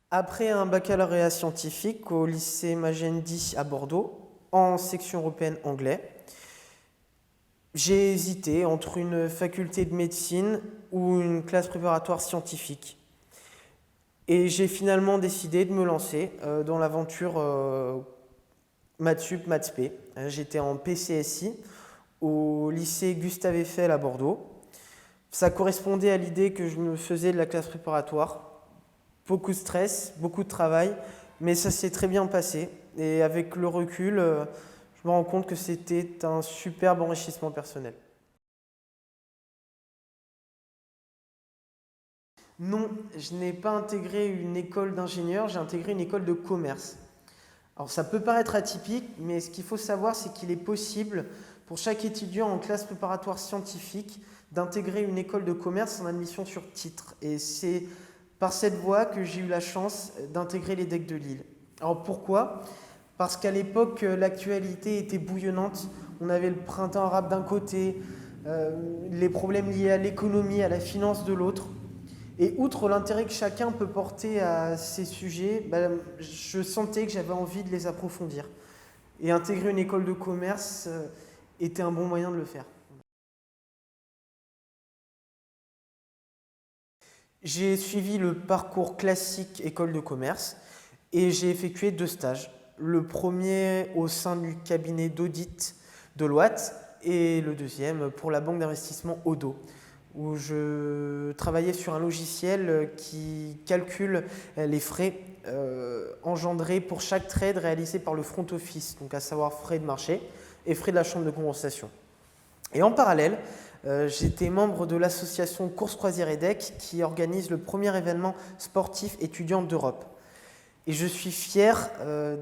Après un baccalauréat scientifique au lycée Magendie à Bordeaux, en section européenne anglais, j'ai hésité entre une faculté de médecine ou une classe préparatoire scientifique. Et j'ai finalement décidé de me lancer dans l'aventure Maths Sup, Maths P. J'étais en PCSI au lycée Gustave Eiffel à Bordeaux. Ça correspondait à l'idée que je me faisais de la classe préparatoire. Beaucoup de stress, beaucoup de travail, mais ça s'est très bien passé. Et avec le recul, je me rends compte que c'était un superbe enrichissement personnel. Non, je n'ai pas intégré une école d'ingénieur, j'ai intégré une école de commerce. Alors ça peut paraître atypique, mais ce qu'il faut savoir, c'est qu'il est possible pour chaque étudiant en classe préparatoire scientifique d'intégrer une école de commerce en admission sur titre. Et c'est par cette voie que j'ai eu la chance d'intégrer les DEC de Lille. Alors pourquoi? Parce qu'à l'époque, l'actualité était bouillonnante. On avait le printemps arabe d'un côté, les problèmes liés à l'économie, à la finance de l'autre. Et outre l'intérêt que chacun peut porter à ces sujets, je sentais que j'avais envie de les approfondir. Et intégrer une école de commerce était un bon moyen de le faire. J'ai suivi le parcours classique école de commerce et j'ai effectué 2 stages. Le premier au sein du cabinet d'audit Deloitte et le deuxième pour la banque d'investissement Odo, où je travaillais sur un logiciel qui calcule les frais engendrés pour chaque trade réalisé par le front office, donc à savoir frais de marché et frais de la chambre de compensation. Et en parallèle, j'étais membre de l'association Course Croisière EDEC qui organise le premier événement sportif étudiant d'Europe. Et je suis fier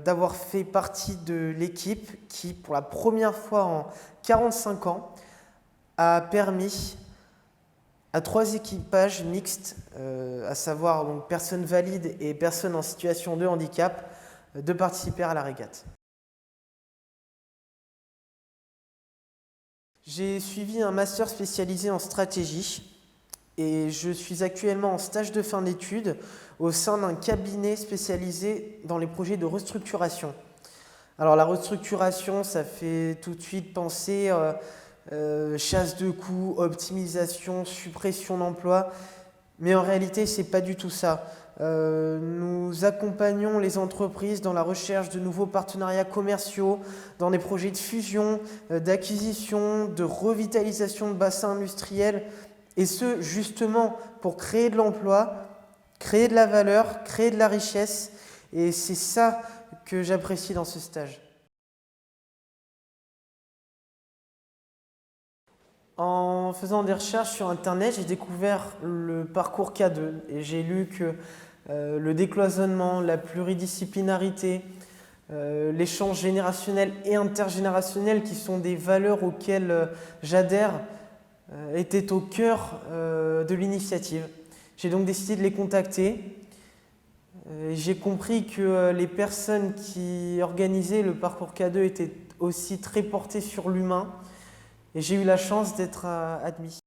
d'avoir fait partie de l'équipe qui, pour la première fois en 45 ans, a permis à 3 équipages mixtes, à savoir donc personnes valides et personnes en situation de handicap, de participer à la régate. J'ai suivi un master spécialisé en stratégie et je suis actuellement en stage de fin d'études au sein d'un cabinet spécialisé dans les projets de restructuration. Alors la restructuration, ça fait tout de suite penser chasse de coûts, optimisation, suppression d'emplois, mais en réalité, ce n'est pas du tout ça. Nous accompagnons les entreprises dans la recherche de nouveaux partenariats commerciaux, dans des projets de fusion, d'acquisition, de revitalisation de bassins industriels, et ce, justement, pour créer de l'emploi, créer de la valeur, créer de la richesse, et c'est ça que j'apprécie dans ce stage. En faisant des recherches sur Internet, j'ai découvert le parcours K2 et j'ai lu que le décloisonnement, la pluridisciplinarité, l'échange générationnel et intergénérationnel, qui sont des valeurs auxquelles j'adhère, étaient au cœur de l'initiative. J'ai donc décidé de les contacter. J'ai compris que les personnes qui organisaient le parcours K2 étaient aussi très portées sur l'humain et j'ai eu la chance d'être admis.